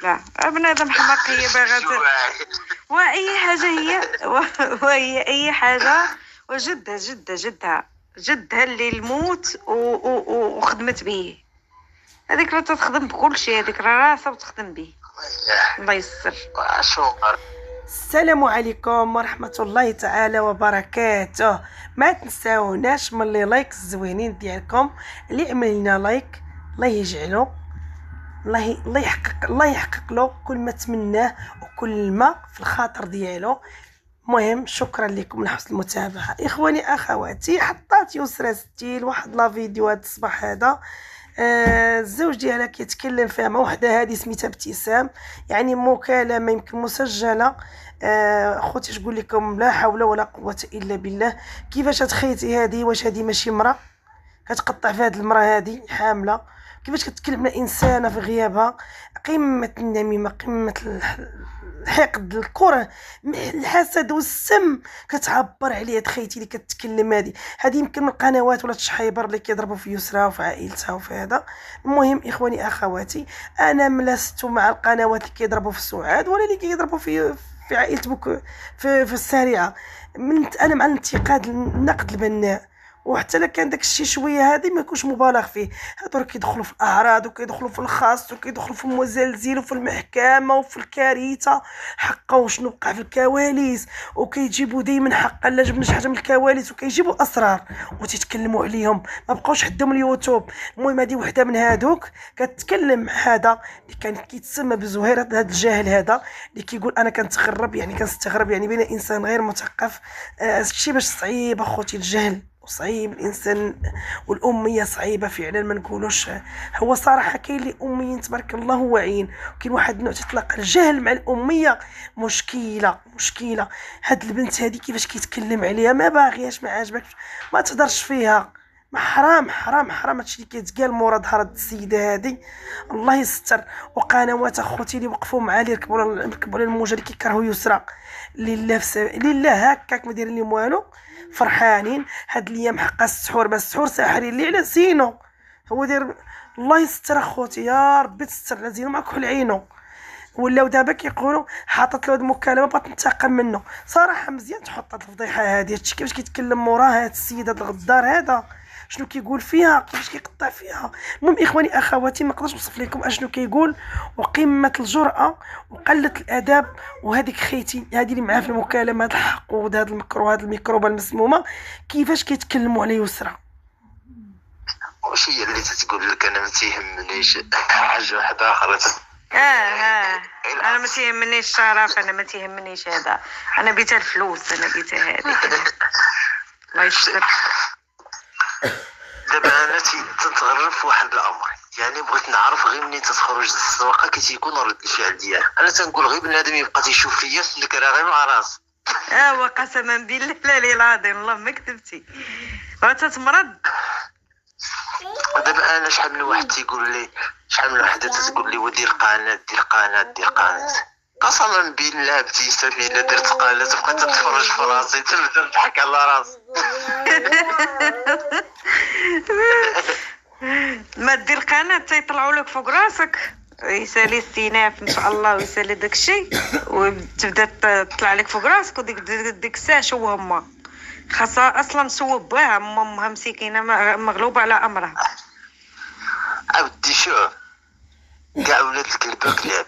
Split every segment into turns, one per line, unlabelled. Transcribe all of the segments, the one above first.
لا بنادم حماق هي باغا واي حاجه هي وهي اي حاجه وجدها جدها اللي الموت وخدمت به. هذيك راه تخدم بكل شيء، هذيك راه راسها وتخدم به. الله يسر.
السلام عليكم ورحمة الله تعالى وبركاته. ما تنساوناش من لي لايك الزوينين ديالكم، اللي عمل لنا لايك الله يجعله، الله يحقق له كل ما تمناه وكل ما في الخاطر ديالو. مهم شكرا لكم لحسن المتابعه. اخواني اخواتي، حطات يسرى ستيل واحد لا فيديو هذا الصباح هذا، الزوج ديالها كيتكلم فيها مع وحده هذه سميتها ابتسام، يعني مكالمه يمكن مسجله. اخوتي تقول لكم لا حول ولا قوه الا بالله. كيفاش تخيتي هذه؟ واش هذه ماشي امراه كتقطع في هذه المراه هذه حامله؟ كيفاش كتكلم على انسانه في غيابها؟ قمه النميمه، قمه الحقد، الكره، الحسد والسم كتعبر عليه. تخيتي اللي كتكلم هذه يمكن من القنوات ولا الشحيبر اللي كيضربوا في يسرى وفي عائلتها وفي هذا. المهم اخواني اخواتي، انا ملست مع القنوات اللي كيضربوا في سعاد ولا اللي كيضربوا في عائله بوك في السريعه. انا مع الانتقاد، النقد البناء، وحتى الا كان داك الشيء شويه هذه ما يكونش مبالغ فيه. هادو كيدخلوا في الاعراض وكيدخلوا في الخاص وكيدخلوا في المزلزل وفي المحكمه وفي الكارثه حقا وشنو وقع في الكواليس، وكيجيبوا دائما حقا لا جبنا شي حاجه من الكواليس وكيجيبوا اسرار وتيتكلموا عليهم، ما بقاوش حدهم اليوتيوب. المهم هذه وحده من هادوك كتكلم مع هذا اللي كان كيتسمى بزهير، هذا الجاهل هذا اللي كيقول انا كنتغرب، يعني كنستغرب يعني بين انسان غير مثقف. هادشي باش صعيب اخوتي، الجهل صعيب، الانسان والاميه صعيبه فعلا، ما نقولوش. هو صراحه كاين اللي اميين تبارك الله واعيين، وكاين واحد النوع تطلق الجهل مع الاميه مشكله. هاد البنت هذه كيفاش كيتكلم عليها، ما باغياش، ما عاجبكش، ما تهضرش فيها. ما حرام هادشي اللي كيتقال مورا ظهر هاد السيده هذه. الله يستر. وقنوات اخوتي اللي وقفوا معاه، اللي ركبوا على الموجه، اللي كيكرهوا يسرى لله لله هكاك ما دايرين لهم والو، فرحانين. هاد الايام حق السحور، بس السحور ساحرين اللي على زينو هو داير. الله يستر اخوتي، يا ربي تستر على زينو ما كحل عينو. ولاو دابا كيقولوا حاطط له هاد المكالمه بغات تنتقم منه. صراحه مزيان تحط هاد الفضيحه هادي، هادشي كيفاش كيتكلم موراها هاد السيد هاد الغدار هذا، شنو كيقول فيها، كيفاش كيقطع فيها. المهم اخواني اخواتي، ما نقدرش نوصف لكم اشنو كيقول، وقمه الجرأه وقله الادب. وهذيك خيتي هذه اللي معاه في المكالمه، هذا الحقود، هذا المكرو، هذا الميكروبه المسمومه، كيفاش كيتكلموا على يسرى.
واش هي اللي تتقول لك انا ما تيهمنيش حاجه واحده اخرى؟
انا ما تيهمنيش الشرف، انا ما تيهمنيش هذا، انا بيتها الفلوس، انا بيتها هذيك. الله يستر.
دابا انا تنتغرب في واحد الامر، يعني بغيت نعرف غير منين تتخرج السواقه كي تيكون رد الفعل ديالها. انا تنقول غير بنادم يبقى تيشوف فيا اللي كرا غير مع راسي.
وقسما بالله لا العظيم الله ما كذبتي، تتمرض.
دابا انا شحال من واحد تيقول لي، شحال من وحده تقول لي ودير قناه. قسما بالله ابتسام الا درت قناه تبقى تتفرج في راسي، تبدا نضحك على راسي.
ما دير قناه تيطلعوا لك فوق راسك، يسالي السيناف ان شاء الله ويسالي داكشي، وتبدا تطلع لك فوق راسك. وديك الساعه شو هما خاصها اصلا صوب بها امها مسكينه مغلوبه على امرها.
عبدي شوف كاع ولاد الكلبه كلاب،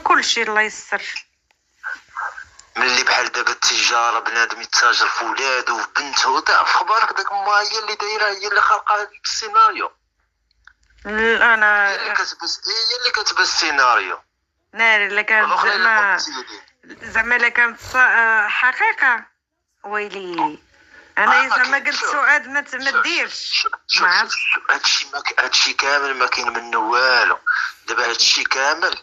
كل شيء الله يستر.
ملي بحال دابا التجاره، بنادم يتاجر في ولادو وفي بنته وضعف خبارك، داك ما هي اللي دايره، هي اللي خلقها هذا السيناريو.
انا
هي اللي كتبس السيناريو.
ناري اللي كانت زعما لا كانت حقيقه. ويلي انا زعما قلت سعاد ما تديرش.
ما عرفتش هادشي كامل ما كاين منه والو. دابا هادشي كامل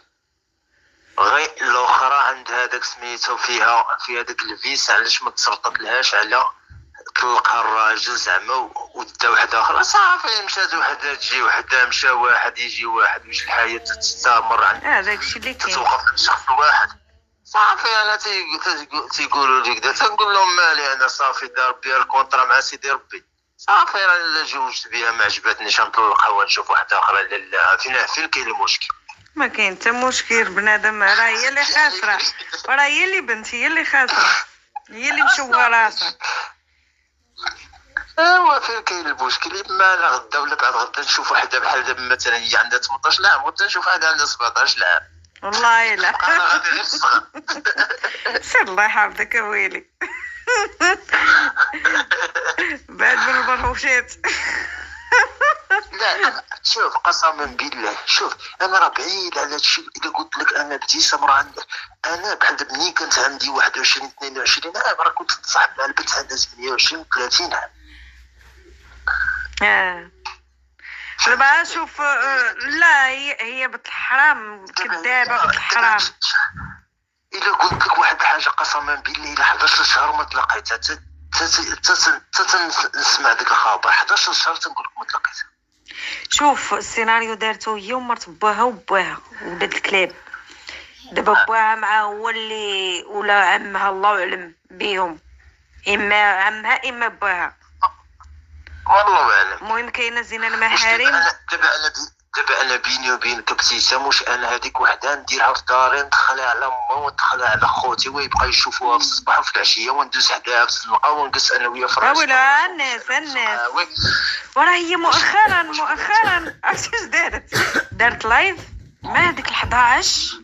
غير الاخرى عند هذاك سميتو فيها داك الفيس، علاش ما تصرطت لهاش على طلقها الراجل زعما ودا وحده اخرى. صافي مشات وحده تجي وحده، مشى واحد يجي واحد، واش الحياه تستمر عند
هذاك الشيء اللي كاين،
تتوقف عند شخص واحد. صافي انا تيقولوا لي كذا، تنقول لهم مالي انا، صافي دار بيا الكونطرا مع سيدي ربي، صافي انا جوجت بها ما عجبتنيش نطلقها ونشوف واحده اخرى. لا فين كاين المشكل؟
ما كاين حتى مشكل. بنادم راه هي اللي خاسره، راه هي اللي بنت، هي اللي خاسره، هي اللي مشوهه راسها.
ايوا فين كاين المشكل؟ اما انا غدا ولا بعد غدا نشوف وحده بحال دابا مثلا هي عندها 18 عام، غدا نشوف واحده عندها 17 عام.
والله لا.
انا غادي غير نصغر.
سير الله يحفظك ويلي. بعد من البرهوشات.
لا شوف قسما بالله، شوف انا راه بعيد على هادشي. اذا قلت لك انا ابتسام راه انا بحال دابا ملي كنت عندي 21 22 عام راه كنت نتصاحب مع البنت عندها 28 30 عام.
دابا شوف، لا هي بنت الحرام، كذابه بنت الحرام.
الا قلت لك واحد الحاجه قسما بالله، الا 11 شهر ما تلاقيتها نسمع ديك الخبر. 11 شهر تنقول لك ما تلاقيتها.
شوف السيناريو دارتو هي ومرت باها وباها ولاد الكلاب. دابا باها معاه هو اللي ولا عمها الله اعلم بيهم، اما عمها اما باها،
والله اعلم.
المهم كاينه زينه
واش
المحارم.
دابا انا بيني وبينك ابتسام، واش انا هذيك وحده نديرها في داري ندخلها على امها وندخلها على خوتي ويبقى يشوفوها في الصباح وفي العشيه وندوز حداها في الزنقه ونجلس انا ويا في الراس.
ولا الناس وراه هي مؤخرا عرفتي اش دارت لايف ما هذيك 11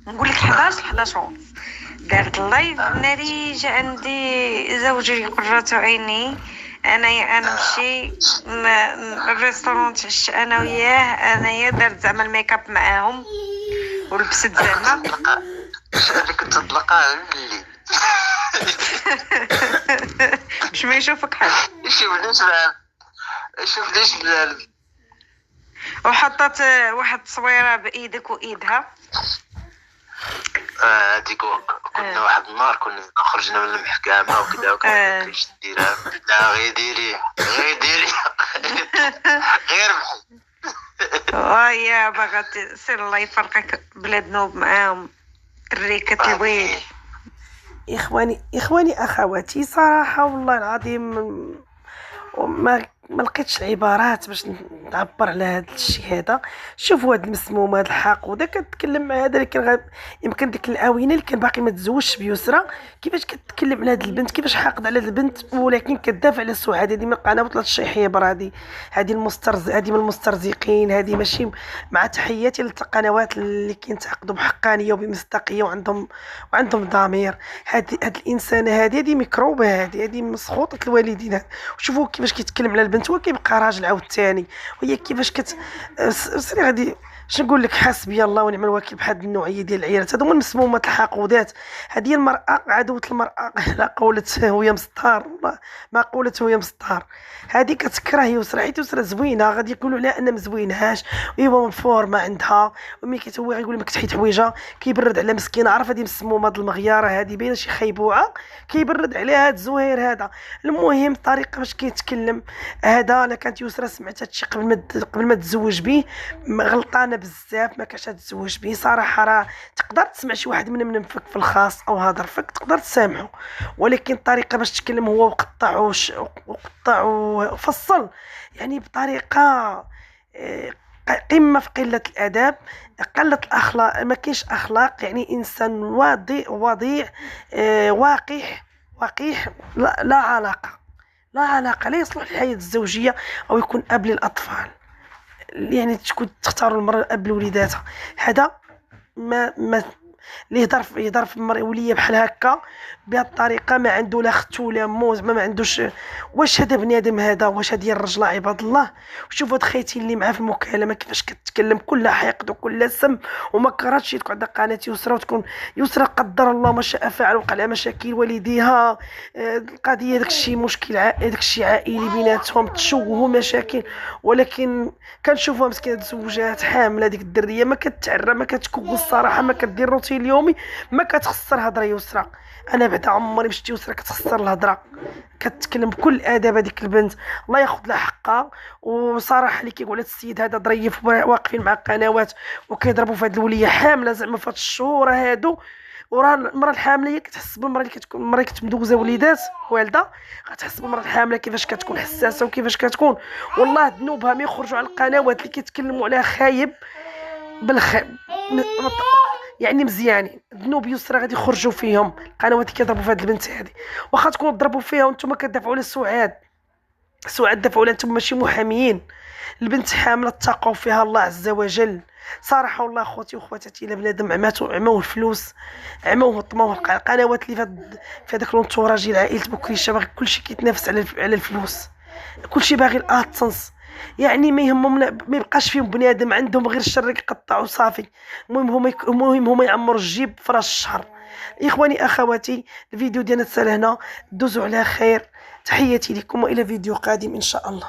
نقول لك 11 ونص. دارت لايف ناري جا عندي زوجي قرة عيني، انا نمشي الريستورون تعشى انا وياه، انايا درت زعما الميكاب معاهم ولبست زعما.
انا كنت نطلقها الليل
باش ما يشوفك حد.
شوف ليش بلال
وحطت واحد التصويره بايدك وايدها.
هذيك كنا واحد النهار كنا خرجنا من المحكمه وكذا وكذا كيفاش نديرها. لا غير ديري غير بحال
ويا باغا سير الله يفرقك بلا ذنوب معاهم الريكه الويل.
اخواني اخواتي صراحه والله العظيم ما لقيتش العبارات باش نعبر على هذا الشيء هذا. شوفوا هذا المسموم هذا الحقود كتكلم مع هذا اللي كان يمكن ديك الاونه اللي كان باقي ما تزوجش بيسرى، كيفاش كتكلم على هذه البنت، كيفاش حاقد على هذه البنت ولكن كتدافع على سعاد. هذه من قنوات الشيحيه برادي، هذه هذه من المسترزقين، هذه ماشي. مع تحياتي للقنوات اللي كينتقدوا بحقانيه وبمصداقيه وعندهم ضمير. هذه الانسانه هذه ميكروبه، هذه مسخوطه الوالدين. وشوفوا كيفاش كيتكلم على البنت وكيبقى راجل عاوتاني، وهي كيفاش سيري غادي اش نقول لك، حسبي الله ونعم الوكيل بهاد النوعيه ديال العيالات. هادو هما المسمومات الحقودات. هذه المراه عدوه المراه. لا قولت وهي مستار، ما قولت وهي مستار. هذه كتكره يسرى حيت يسرى زوينه، غادي يقولوا لا انا مزوينهاش ايوا مفورمه عندها، وملي كيتهوى غيقول لك تحيت حويجه كيبرد على مسكينه. عارف هذه مسمومه هاد المغياره هذه باينه شي خيبوعه كيبرد عليها هاد الزهير هذا. المهم الطريقه باش كيتكلم هذا، انا كانت يسرى سمعت هادشي قبل ما تزوج به، غلطانه بزاف، ما كانش تزوج به صراحه. راه تقدر تسمع شي واحد من فيك في الخاص او هضر فيك تقدر تسامحه، ولكن الطريقه باش تتكلم هو وقطع وفصل يعني بطريقه قمه في قله الاداب، قله الاخلاق. ما كاينش اخلاق، يعني انسان وضيع وقيح. لا علاقه لا يصلح للحياه الزوجيه او يكون اب للاطفال. يعني تكون تختاروا المرأة اب لوليداتها. هذا ما اللي يهضر في المرأة وليه بحال هكا بهذه الطريقه ما عنده لا خت ولا مو، ما عندوش. واش هذا بنادم هذا؟ واش هذه الرجله عباد الله؟ وشوفوا هاد خيتي اللي معاه في المكالمه كيفاش كتكلم كلها حقد وكلها سم، وما كرهتش تكون عندها قناه يسرى وتكون يسرى قدر الله ما شاء فعل وقع لها مشاكل والديها. القضيه داكشي مشكل داكشي عائلي بيناتهم، تشوهوا مشاكل، ولكن كنشوفوها مسكينه تزوجات حامله ديك الدريه ما كتعرى ما كتكوز الصراحه، ما كدير روتين اليومي، ما كتخسر هضره يسرى. انا بعدا عمري مشيت يسرى كتخسر الهضره، كتكلم بكل ادب. هذيك البنت الله ياخذ لها حقها. وصراحه اللي كيقول هذا السيد هذا ظريف واقفين مع قنوات وكيضربوا في هذه الوليه حامله زعما في هاد الشهور هادو. وراه المراه الحامله هي كتحس بالمراه اللي كتكون المراه كتمدوزه وليدات والده، غتحس بالمراه الحامله كيفاش كتكون حساسه وكيفاش كتكون. والله ذنوبها ما يخرجوا على القنوات اللي كيتكلموا عليها خايب بالخير يعني مزيانين. ذنوب يسرى غادي يخرجوا فيهم القنوات اللي كيضربوا في هاد البنت هادي. واخا تكونوا تضربوا فيها وانتم كتدافعوا على سعاد دافعوا على، انتم ماشي محاميين. البنت حامله اتقوا فيها الله عز وجل. صراحه والله اخوتي واخواتاتي، الا بنادم عماوه الفلوس، عماوه وطماوه القنوات اللي في هذاك لونتوراج ديال عائله بوكريشه، باغي كلشي كيتنافس على الفلوس، كلشي باغي الاتسنس. يعني ما يهمهم، ما يبقاش فيهم بنادم، عندهم غير الشر يقطعوا صافي. المهم هما يعمروا الجيب في راس الشهر. اخواني اخواتي، الفيديو ديالنا تسال هنا، دوزوا على خير. تحياتي لكم والى فيديو قادم ان شاء الله.